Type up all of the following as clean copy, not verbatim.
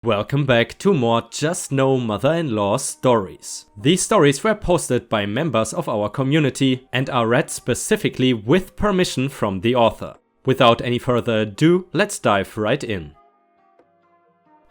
Welcome back to more Just Know Mother-in-Law stories. These stories were posted by members of our community and are read specifically with permission from the author. Without any further ado, let's dive right in.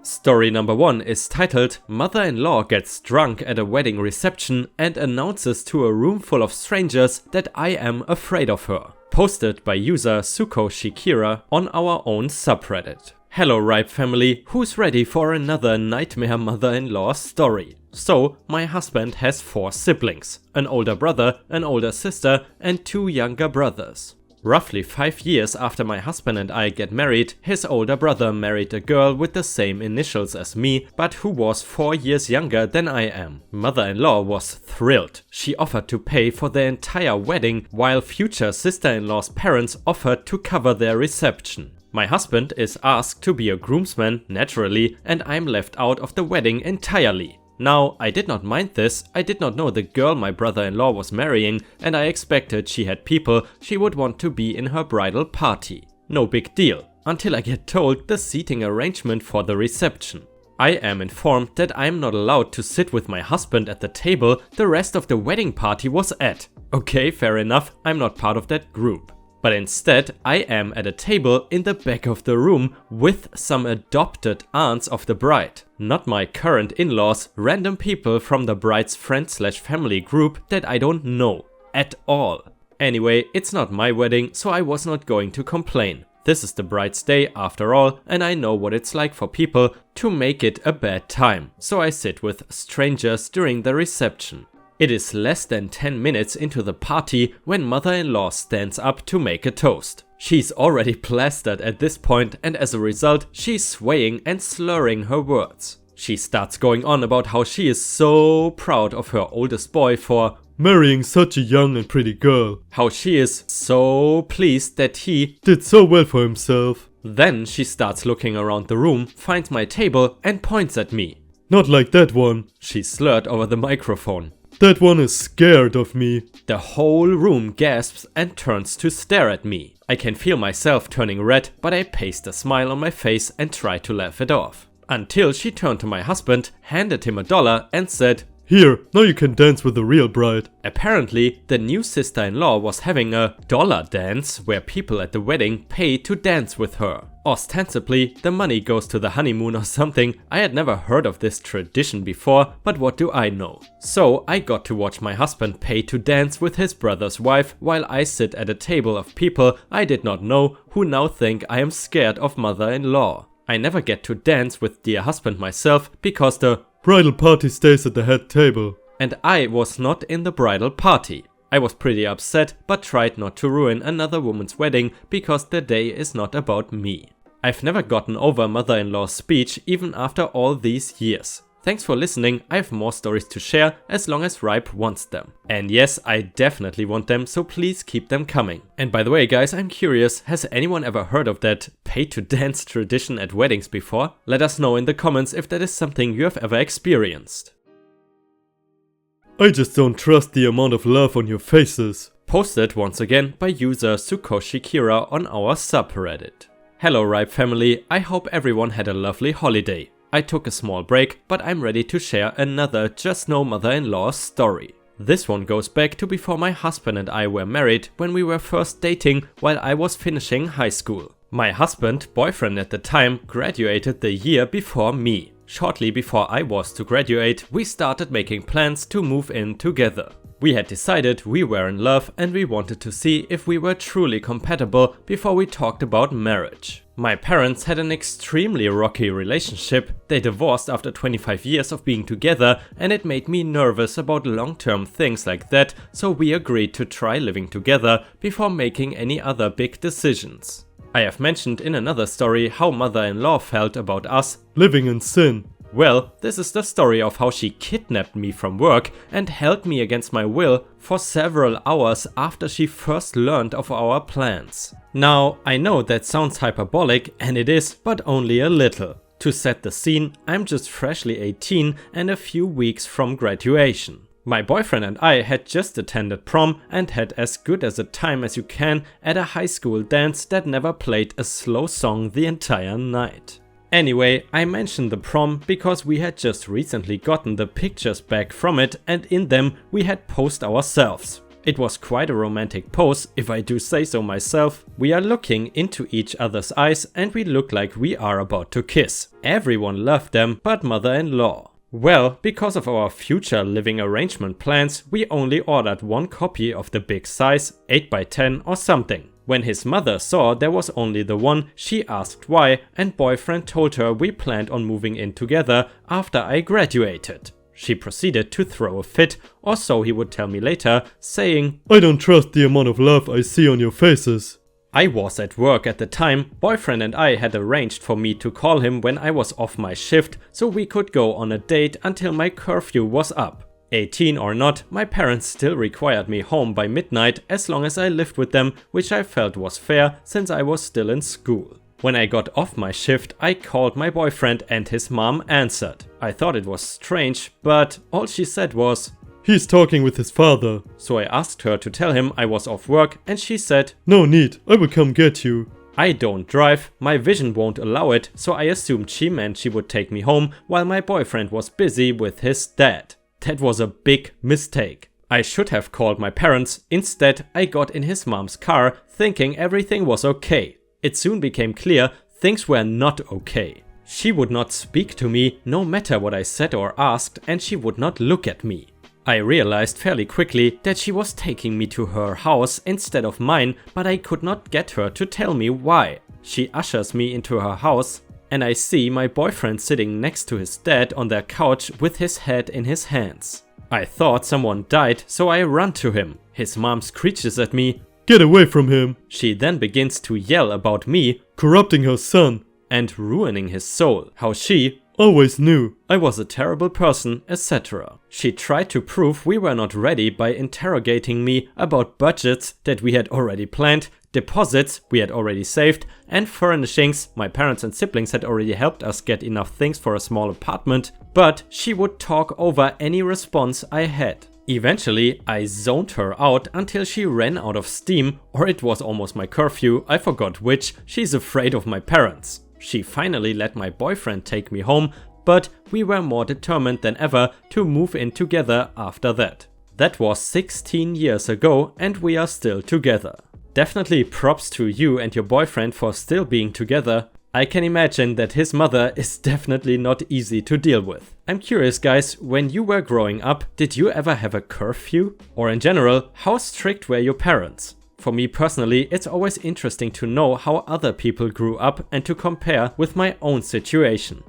Story number 1 is titled Mother-in-Law Gets Drunk at a Wedding Reception and Announces to a Room Full of Strangers that I am afraid of her. Posted by user Suko Shikira on our own subreddit. Hello Ripe family, who's ready for another nightmare mother-in-law story? So, my husband has 4 siblings, an older brother, an older sister and 2 younger brothers. Roughly 5 years after my husband and I get married, his older brother married a girl with the same initials as me, but who was 4 years younger than I am. Mother-in-law was thrilled. She offered to pay for the entire wedding, while future sister-in-law's parents offered to cover their reception. My husband is asked to be a groomsman, naturally, and I'm left out of the wedding entirely. Now, I did not mind this. I did not know the girl my brother-in-law was marrying, and I expected she had people she would want to be in her bridal party. No big deal, until I get told the seating arrangement for the reception. I am informed that I'm not allowed to sit with my husband at the table the rest of the wedding party was at. Okay, fair enough, I'm not part of that group. But instead, I am at a table in the back of the room with some adopted aunts of the bride. Not my current in-laws, random people from the bride's friend/family group that I don't know at all. Anyway, it's not my wedding, so I was not going to complain. This is the bride's day after all, and I know what it's like for people to make it a bad time. So I sit with strangers during the reception. It is less than 10 minutes into the party when mother-in-law stands up to make a toast. She's already plastered at this point, and as a result, she's swaying and slurring her words. She starts going on about how she is so proud of her oldest boy for marrying such a young and pretty girl. How she is so pleased that he did so well for himself. Then she starts looking around the room, finds my table and points at me. "Not like that one," she slurred over the microphone. "That one is scared of me." The whole room gasps and turns to stare at me. I can feel myself turning red, but I paste a smile on my face and try to laugh it off. Until she turned to my husband, handed him $1 and said, "Here, now you can dance with the real bride." Apparently, the new sister-in-law was having a dollar dance where people at the wedding pay to dance with her. Ostensibly, the money goes to the honeymoon or something. I had never heard of this tradition before, but what do I know? So I got to watch my husband pay to dance with his brother's wife while I sit at a table of people I did not know who now think I am scared of mother-in-law. I never get to dance with dear husband myself because the bridal party stays at the head table. And I was not in the bridal party. I was pretty upset, but tried not to ruin another woman's wedding because the day is not about me. I've never gotten over mother-in-law's speech even after all these years. Thanks for listening. I have more stories to share as long as Ripe wants them. And yes, I definitely want them, so please keep them coming. And by the way guys, I'm curious, has anyone ever heard of that pay to dance tradition at weddings before? Let us know in the comments if that is something you have ever experienced. "I just don't trust the amount of love on your faces." Posted once again by user Suko Shikira on our subreddit. Hello Ripe family, I hope everyone had a lovely holiday. I took a small break, but I'm ready to share another Just Know Mother-in-Law story. This one goes back to before my husband and I were married, when we were first dating while I was finishing high school. My husband, boyfriend at the time, graduated the year before me. Shortly before I was to graduate, we started making plans to move in together. We had decided we were in love and we wanted to see if we were truly compatible before we talked about marriage. My parents had an extremely rocky relationship. They divorced after 25 years of being together, and it made me nervous about long-term things like that, so we agreed to try living together before making any other big decisions. I have mentioned in another story how mother-in-law felt about us living in sin. Well, this is the story of how she kidnapped me from work and held me against my will for several hours after she first learned of our plans. Now, I know that sounds hyperbolic, and it is, but only a little. To set the scene, I'm just freshly 18 and a few weeks from graduation. My boyfriend and I had just attended prom and had as good as a time as you can at a high school dance that never played a slow song the entire night. Anyway, I mentioned the prom because we had just recently gotten the pictures back from it, and in them we had posed ourselves. It was quite a romantic pose, if I do say so myself. We are looking into each other's eyes and we look like we are about to kiss. Everyone loved them but mother-in-law. Well, because of our future living arrangement plans, we only ordered one copy of the big size, 8x10 or something. When his mother saw there was only the one, she asked why, and boyfriend told her we planned on moving in together after I graduated. She proceeded to throw a fit, or so he would tell me later, saying, "I don't trust the amount of love I see on your faces." I was at work at the time. Boyfriend and I had arranged for me to call him when I was off my shift so we could go on a date until my curfew was up. 18 or not, my parents still required me home by midnight as long as I lived with them, which I felt was fair since I was still in school. When I got off my shift, I called my boyfriend and his mom answered. I thought it was strange, but all she said was, "He's talking with his father." So I asked her to tell him I was off work and she said, "No need, I will come get you." I don't drive, my vision won't allow it, so I assumed she meant she would take me home while my boyfriend was busy with his dad. That was a big mistake. I should have called my parents. Instead, I got in his mom's car thinking everything was okay. It soon became clear things were not okay. She would not speak to me no matter what I said or asked, and she would not look at me. I realized fairly quickly that she was taking me to her house instead of mine, but I could not get her to tell me why. She ushers me into her house and I see my boyfriend sitting next to his dad on their couch with his head in his hands. I thought someone died, so I run to him. His mom screeches at me, "Get away from him." She then begins to yell about me, corrupting her son and ruining his soul, how she always knew I was a terrible person, etc. She tried to prove we were not ready by interrogating me about budgets that we had already planned, deposits we had already saved, and furnishings. My parents and siblings had already helped us get enough things for a small apartment, but she would talk over any response I had. Eventually, I zoned her out until she ran out of steam, or it was almost my curfew, I forgot which. She's afraid of my parents. She finally let my boyfriend take me home, but we were more determined than ever to move in together after that. That was 16 years ago and we are still together. Definitely props to you and your boyfriend for still being together. I can imagine that his mother is definitely not easy to deal with. I'm curious guys, when you were growing up, did you ever have a curfew? Or in general, how strict were your parents? For me personally, it's always interesting to know how other people grew up and to compare with my own situation.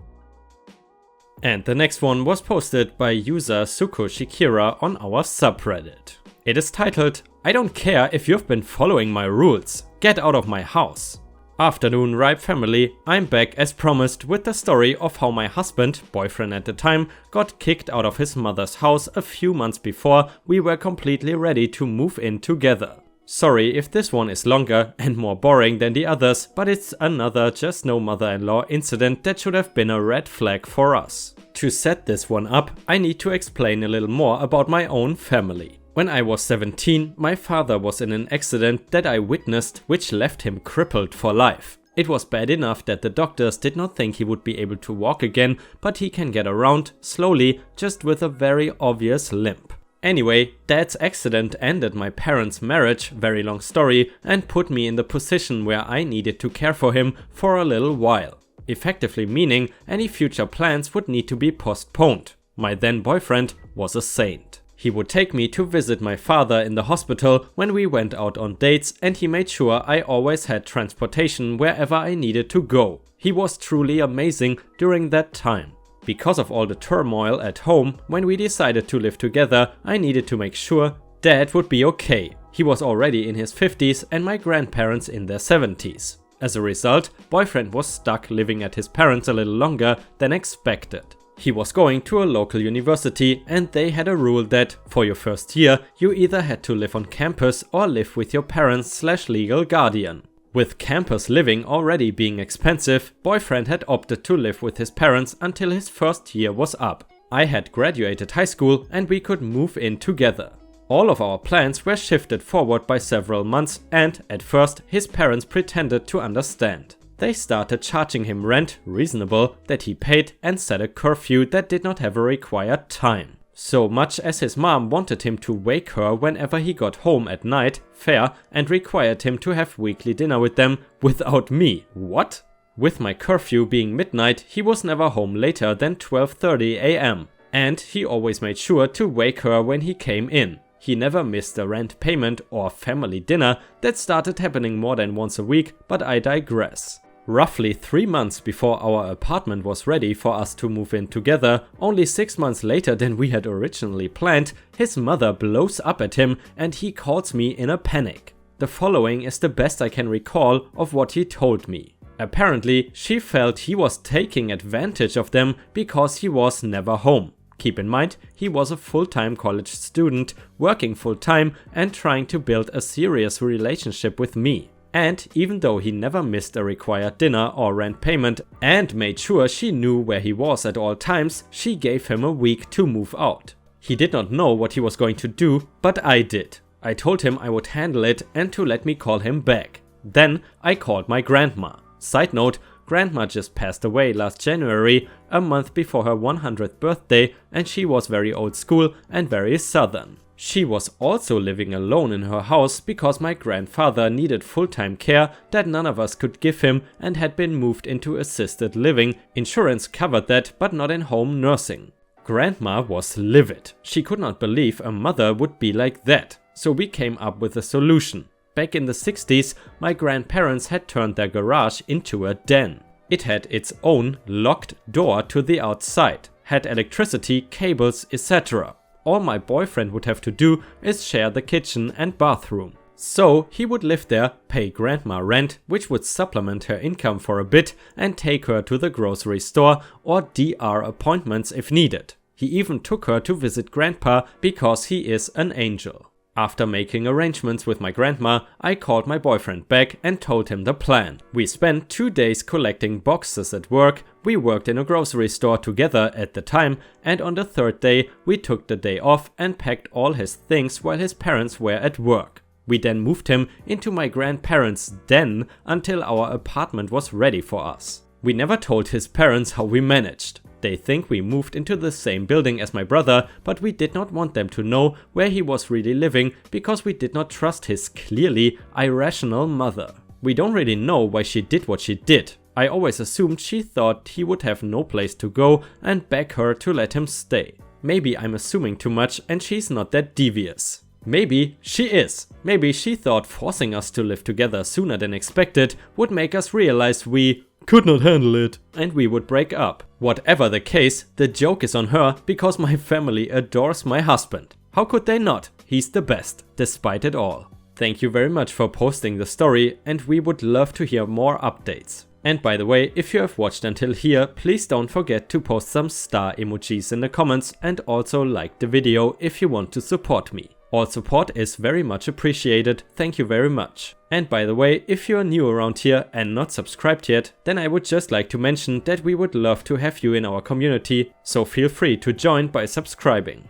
And the next one was posted by user Suko on our subreddit. It is titled, "I don't care if you've been following my rules. Get out of my house." Afternoon Ripe family, I'm back as promised with the story of how my husband, boyfriend at the time, got kicked out of his mother's house a few months before we were completely ready to move in together. Sorry if this one is longer and more boring than the others, but it's another just no mother-in-law incident that should have been a red flag for us. To set this one up, I need to explain a little more about my own family. When I was 17, my father was in an accident that I witnessed which left him crippled for life. It was bad enough that the doctors did not think he would be able to walk again, but he can get around, slowly, just with a very obvious limp. Anyway, Dad's accident ended my parents' marriage, very long story, and put me in the position where I needed to care for him for a little while. Effectively meaning any future plans would need to be postponed. My then boyfriend was a saint. He would take me to visit my father in the hospital when we went out on dates, and he made sure I always had transportation wherever I needed to go. He was truly amazing during that time. Because of all the turmoil at home, when we decided to live together, I needed to make sure Dad would be okay. He was already in his 50s and my grandparents in their 70s. As a result, boyfriend was stuck living at his parents a little longer than expected. He was going to a local university and they had a rule that, for your first year, you either had to live on campus or live with your parents/legal guardian. With campus living already being expensive, boyfriend had opted to live with his parents until his first year was up. I had graduated high school and we could move in together. All of our plans were shifted forward by several months and, at first, his parents pretended to understand. They started charging him rent, reasonable, that he paid, and set a curfew that did not have a required time. So much as his mom wanted him to wake her whenever he got home at night, fair, and required him to have weekly dinner with them without me. What? With my curfew being midnight, he was never home later than 12:30 AM. And he always made sure to wake her when he came in. He never missed a rent payment or family dinner. That started happening more than once a week, but I digress. Roughly 3 months before our apartment was ready for us to move in together, only 6 months later than we had originally planned, his mother blows up at him and he calls me in a panic. The following is the best I can recall of what he told me. Apparently, she felt he was taking advantage of them because he was never home. Keep in mind, he was a full-time college student, working full-time and trying to build a serious relationship with me. And even though he never missed a required dinner or rent payment and made sure she knew where he was at all times, she gave him a week to move out. He did not know what he was going to do, but I did. I told him I would handle it and to let me call him back. Then I called my grandma. Side note, Grandma just passed away last January, a month before her 100th birthday, and she was very old school and very southern. She was also living alone in her house because my grandfather needed full-time care that none of us could give him and had been moved into assisted living. Insurance covered that, but not in home nursing. Grandma was livid. She could not believe a mother would be like that, so we came up with a solution. Back in the 60s, my grandparents had turned their garage into a den. It had its own locked door to the outside, had electricity, cables, etc. All my boyfriend would have to do is share the kitchen and bathroom. So he would live there, pay grandma rent, which would supplement her income for a bit, and take her to the grocery store or DR appointments if needed. He even took her to visit grandpa because he is an angel. After making arrangements with my grandma, I called my boyfriend back and told him the plan. We spent 2 days collecting boxes at work, we worked in a grocery store together at the time, and on the 3rd day we took the day off and packed all his things while his parents were at work. We then moved him into my grandparents' den until our apartment was ready for us. We never told his parents how we managed. They think we moved into the same building as my brother, but we did not want them to know where he was really living because we did not trust his clearly irrational mother. We don't really know why she did what she did. I always assumed she thought he would have no place to go and beg her to let him stay. Maybe I'm assuming too much and she's not that devious. Maybe she is. Maybe she thought forcing us to live together sooner than expected would make us realize we could not handle it, and we would break up. Whatever the case, the joke is on her because my family adores my husband. How could they not? He's the best, despite it all. Thank you very much for posting the story, and we would love to hear more updates. And by the way, if you have watched until here, please don't forget to post some star emojis in the comments and also like the video if you want to support me. All support is very much appreciated, thank you very much. And by the way, if you are new around here and not subscribed yet, then I would just like to mention that we would love to have you in our community, so feel free to join by subscribing.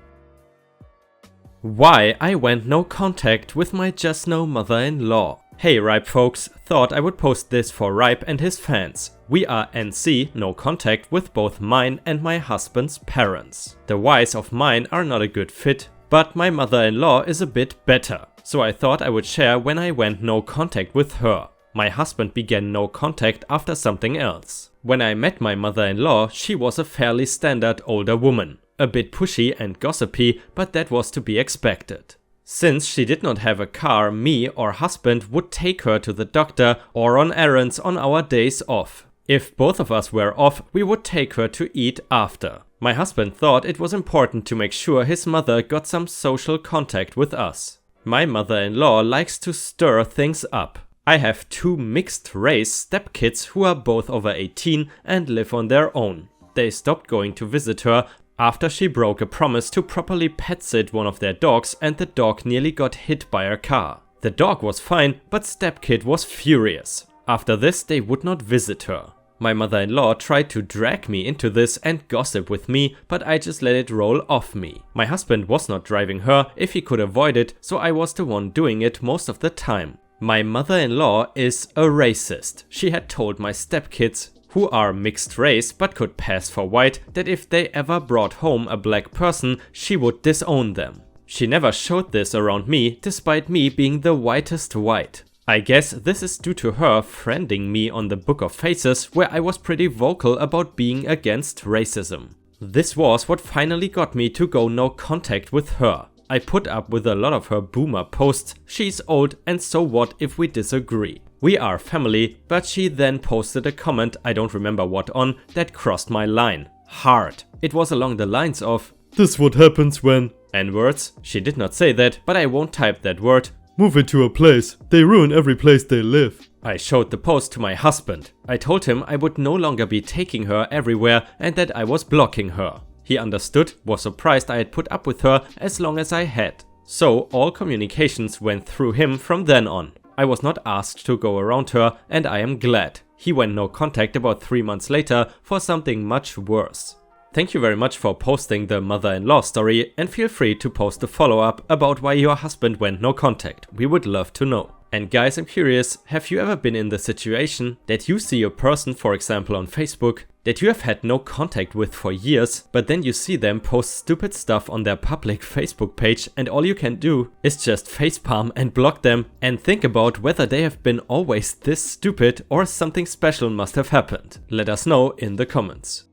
Why I went no contact with my JustNo mother-in-law. Hey Ripe folks, thought I would post this for Ripe and his fans. We are NC, no contact with both mine and my husband's parents. The Ys of mine are not a good fit, but my mother-in-law is a bit better. So I thought I would share when I went no contact with her. My husband began no contact after something else. When I met my mother-in-law, she was a fairly standard older woman. A bit pushy and gossipy, but that was to be expected. Since she did not have a car, me or husband would take her to the doctor or on errands on our days off. If both of us were off, we would take her to eat after. My husband thought it was important to make sure his mother got some social contact with us. My mother-in-law likes to stir things up. I have 2 mixed-race stepkids who are both over 18 and live on their own. They stopped going to visit her after she broke a promise to properly pet sit one of their dogs and the dog nearly got hit by a car. The dog was fine, but stepkid was furious. After this, they would not visit her. My mother-in-law tried to drag me into this and gossip with me, but I just let it roll off me. My husband was not driving her if he could avoid it, so I was the one doing it most of the time. My mother-in-law is a racist. She had told my stepkids, who are mixed race but could pass for white, that if they ever brought home a black person, she would disown them. She never showed this around me, despite me being the whitest white. I guess this is due to her friending me on the Book of Faces, where I was pretty vocal about being against racism. This was what finally got me to go no contact with her. I put up with a lot of her boomer posts, she's old and so what if we disagree. We are family, but she then posted a comment, I don't remember what on, that crossed my line. Hard. It was along the lines of, "This what happens when N-words. She did not say that, but I won't type that word. move into a place. They ruin every place they live." I showed the post to my husband. I told him I would no longer be taking her everywhere and that I was blocking her. He understood, was surprised I had put up with her as long as I had. So all communications went through him from then on. I was not asked to go around her and I am glad. He went no contact about 3 months later for something much worse. Thank you very much for posting the mother-in-law story and feel free to post a follow-up about why your husband went no contact. We would love to know. And guys, I'm curious, have you ever been in the situation that you see a person, for example on Facebook, that you have had no contact with for years, but then you see them post stupid stuff on their public Facebook page and all you can do is just facepalm and block them and think about whether they have been always this stupid or something special must have happened? Let us know in the comments.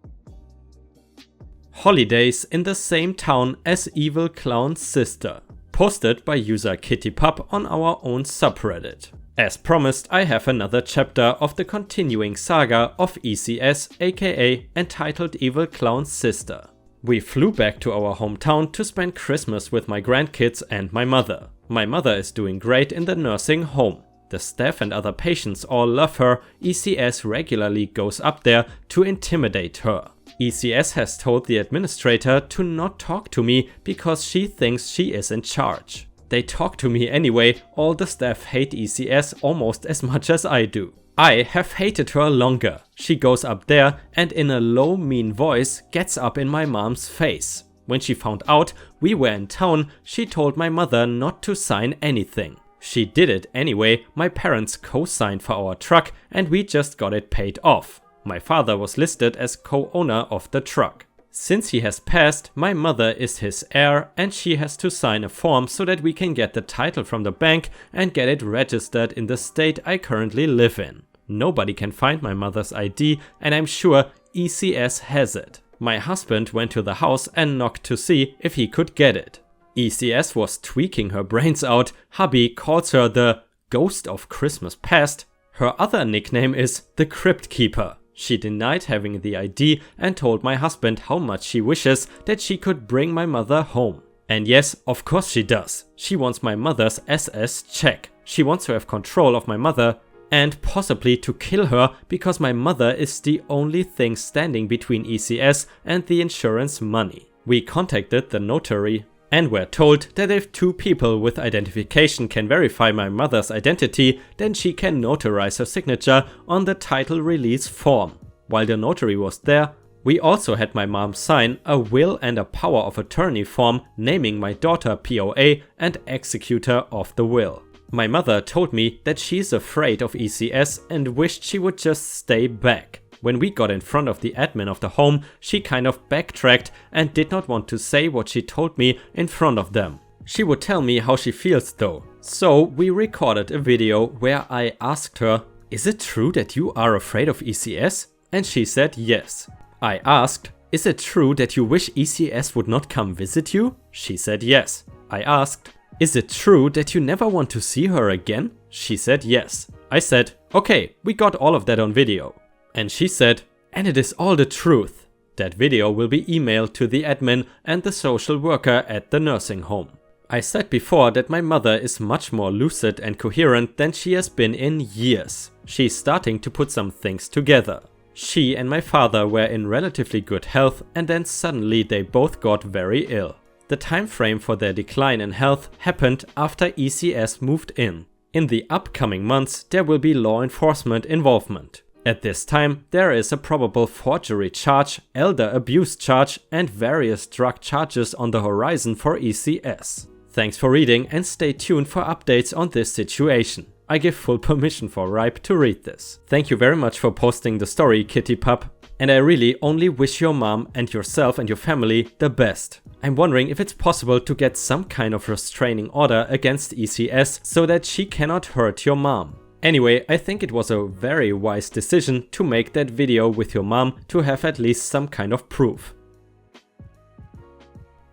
Holidays in the same town as Evil Clown's sister. Posted by user KittyPup on our own subreddit. As promised, I have another chapter of the continuing saga of ECS, aka entitled Evil Clown's Sister. We flew back to our hometown to spend Christmas with my grandkids and my mother. My mother is doing great in the nursing home. The staff and other patients all love her. ECS regularly goes up there to intimidate her. ECS has told the administrator to not talk to me because she thinks she is in charge. They talk to me anyway, all the staff hate ECS almost as much as I do. I have hated her longer. She goes up there and in a low mean voice gets up in my mom's face. When she found out we were in town, she told my mother not to sign anything. She did it anyway, my parents co-signed for our truck and we just got it paid off. My father was listed as co-owner of the truck. Since he has passed, my mother is his heir and she has to sign a form so that we can get the title from the bank and get it registered in the state I currently live in. Nobody can find my mother's ID and I'm sure ECS has it. My husband went to the house and knocked to see if he could get it. ECS was tweaking her brains out. Hubby calls her the Ghost of Christmas Past. Her other nickname is the Crypt Keeper. She denied having the ID and told my husband how much she wishes that she could bring my mother home. And yes, of course she does. She wants my mother's SS check. She wants to have control of my mother and possibly to kill her because my mother is the only thing standing between ECS and the insurance money. We contacted the notary and were told that if 2 people with identification can verify my mother's identity, then she can notarize her signature on the title release form. While the notary was there, we also had my mom sign a will and a power of attorney form naming my daughter POA and executor of the will. My mother told me that she's afraid of ECS and wished she would just stay back. When we got in front of the admin of the home, she kind of backtracked and did not want to say what she told me in front of them. She would tell me how she feels though. So we recorded a video where I asked her, "Is it true that you are afraid of ECS?" And she said yes. I asked, "Is it true that you wish ECS would not come visit you?" She said yes. I asked, "Is it true that you never want to see her again?" She said yes. I said, "Okay, we got all of that on video." And she said, "And it is all the truth." That video will be emailed to the admin and the social worker at the nursing home. I said before that my mother is much more lucid and coherent than she has been in years. She's starting to put some things together. She and my father were in relatively good health and then suddenly they both got very ill. The time frame for their decline in health happened after ECS moved in. In the upcoming months there will be law enforcement involvement. At this time, there is a probable forgery charge, elder abuse charge, and various drug charges on the horizon for ECS. Thanks for reading and stay tuned for updates on this situation. I give full permission for Ripe to read this. Thank you very much for posting the story, Kitty Pup, and I really only wish your mom and yourself and your family the best. I'm wondering if it's possible to get some kind of restraining order against ECS so that she cannot hurt your mom. Anyway, I think it was a very wise decision to make that video with your mom to have at least some kind of proof.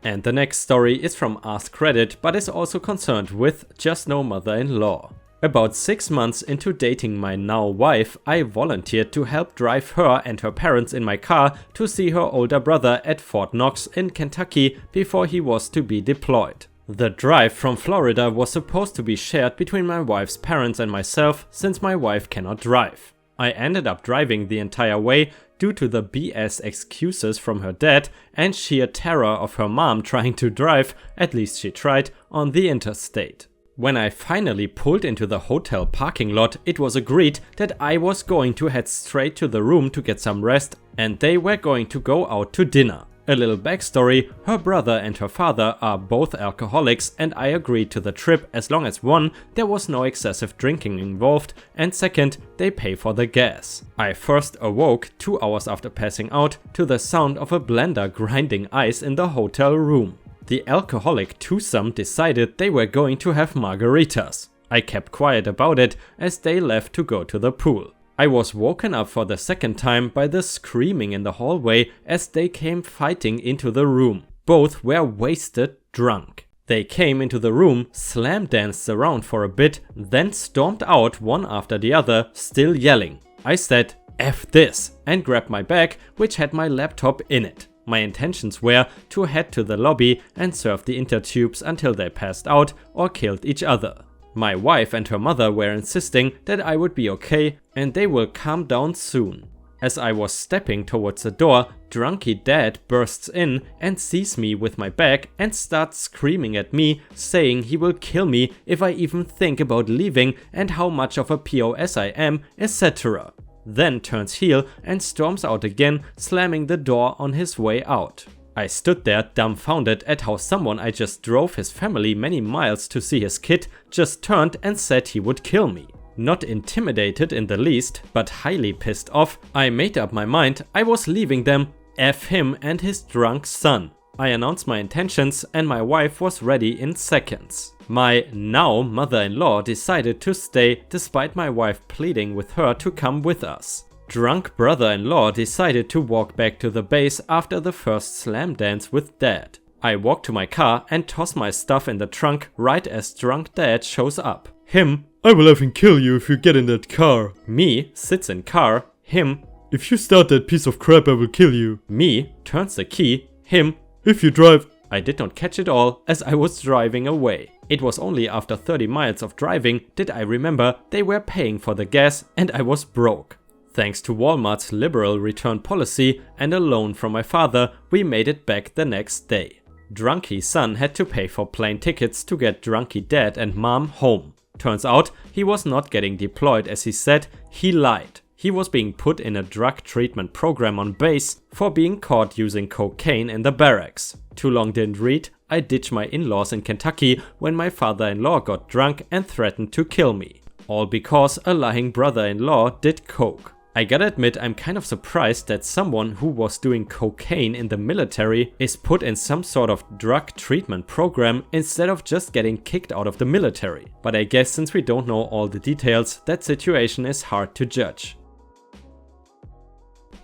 And the next story is from Ask Reddit, but is also concerned with JustNoMIL. About 6 months into dating my now wife, I volunteered to help drive her and her parents in my car to see her older brother at Fort Knox in Kentucky before he was to be deployed. The drive from Florida was supposed to be shared between my wife's parents and myself, since my wife cannot drive. I ended up driving the entire way due to the BS excuses from her dad and sheer terror of her mom trying to drive, at least she tried, on the interstate. When I finally pulled into the hotel parking lot, it was agreed that I was going to head straight to the room to get some rest and they were going to go out to dinner. A little backstory, her brother and her father are both alcoholics and I agreed to the trip as long as 1, there was no excessive drinking involved, and 2, they pay for the gas. I first awoke 2 hours after passing out to the sound of a blender grinding ice in the hotel room. The alcoholic twosome decided they were going to have margaritas. I kept quiet about it as they left to go to the pool. I was woken up for the 2nd time by the screaming in the hallway as they came fighting into the room. Both were wasted drunk. They came into the room, slam danced around for a bit, then stormed out one after the other, still yelling. I said, "F this," and grabbed my bag, which had my laptop in it. My intentions were to head to the lobby and serve the intertubes until they passed out or killed each other. My wife and her mother were insisting that I would be okay and they will calm down soon. As I was stepping towards the door, drunky dad bursts in and sees me with my bag and starts screaming at me, saying he will kill me if I even think about leaving and how much of a POS I am, etc. Then turns heel and storms out again, slamming the door on his way out. I stood there dumbfounded at how someone I just drove his family many miles to see his kid just turned and said he would kill me. Not intimidated in the least, but highly pissed off, I made up my mind I was leaving them, F him and his drunk son. I announced my intentions and my wife was ready in seconds. My now mother-in-law decided to stay despite my wife pleading with her to come with us. Drunk brother-in-law decided to walk back to the base after the first slam dance with dad. I walked to my car and toss my stuff in the trunk right as drunk dad shows up. Him, "I will effing kill you if you get in that car." me, sits in car. Him, "If you start that piece of crap, I will kill you." me, turns the key. Him, "If you drive..." I did not catch it all as I was driving away. It was only after 30 miles of driving did I remember they were paying for the gas and I was broke. Thanks to Walmart's liberal return policy and a loan from my father, we made it back the next day. Drunky son had to pay for plane tickets to get drunky dad and mom home. Turns out he was not getting deployed as he said, he lied. He was being put in a drug treatment program on base for being caught using cocaine in the barracks. Too long didn't read, I ditched my in-laws in Kentucky when my father-in-law got drunk and threatened to kill me. All because a lying brother-in-law did coke. I gotta admit I'm kind of surprised that someone who was doing cocaine in the military is put in some sort of drug treatment program instead of just getting kicked out of the military. But I guess since we don't know all the details, that situation is hard to judge.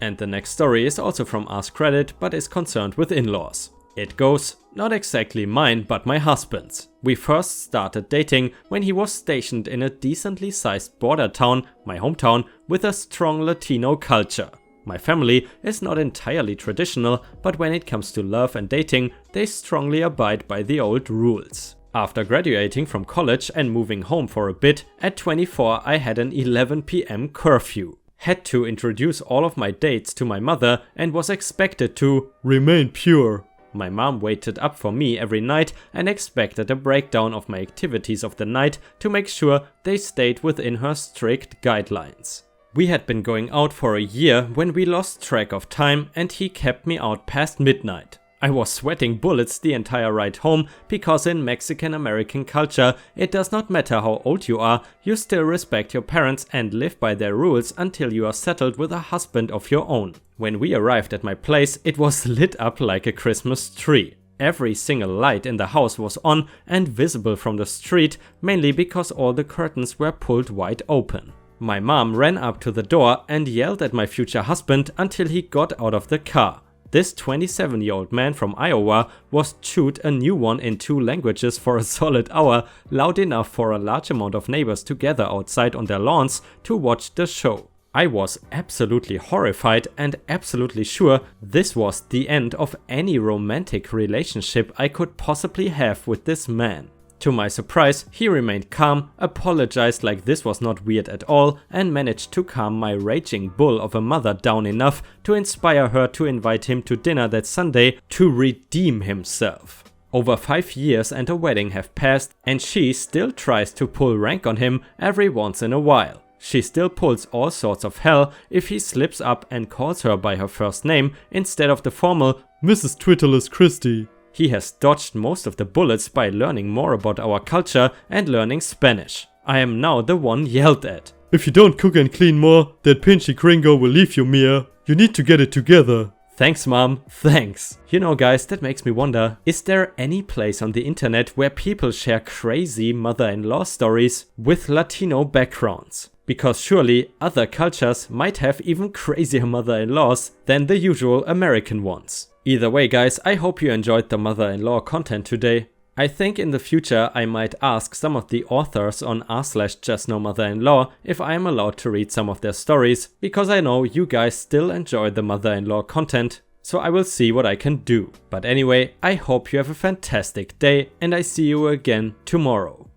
And the next story is also from Ask Reddit, but is concerned with in-laws. It goes, not exactly mine, but my husband's. We first started dating when he was stationed in a decently sized border town, my hometown, with a strong Latino culture. My family is not entirely traditional, but when it comes to love and dating, they strongly abide by the old rules. After graduating from college and moving home for a bit, at 24 I had an 11 PM curfew. Had to introduce all of my dates to my mother and was expected to remain pure. My mom waited up for me every night and expected a breakdown of my activities of the night to make sure they stayed within her strict guidelines. We had been going out for a year when we lost track of time and he kept me out past midnight. I was sweating bullets the entire ride home because in Mexican American culture it does not matter how old you are, you still respect your parents and live by their rules until you are settled with a husband of your own. When we arrived at my place, it was lit up like a Christmas tree. Every single light in the house was on and visible from the street, mainly because all the curtains were pulled wide open. My mom ran up to the door and yelled at my future husband until he got out of the car. This 27-year-old man from Iowa was chewed a new one in 2 languages for a solid hour, loud enough for a large amount of neighbors to gather outside on their lawns to watch the show. I was absolutely horrified and absolutely sure this was the end of any romantic relationship I could possibly have with this man. To my surprise, he remained calm, apologized like this was not weird at all, and managed to calm my raging bull of a mother down enough to inspire her to invite him to dinner that Sunday to redeem himself. Over 5 years and a wedding have passed, and she still tries to pull rank on him every once in a while. She still pulls all sorts of hell if he slips up and calls her by her first name instead of the formal Mrs. Twitterless Christie. He has dodged most of the bullets by learning more about our culture and learning Spanish. I am now the one yelled at. If you don't cook and clean more, that pinchy gringo will leave you, Mia. You need to get it together. Thanks, mom, thanks. You know guys, that makes me wonder, is there any place on the internet where people share crazy mother-in-law stories with Latino backgrounds? Because surely other cultures might have even crazier mother-in-laws than the usual American ones. Either way guys, I hope you enjoyed the mother-in-law content today. I think in the future I might ask some of the authors on r/JustNoMother-in-law if I am allowed to read some of their stories, because I know you guys still enjoy the mother-in-law content, so I will see what I can do. But anyway, I hope you have a fantastic day and I see you again tomorrow.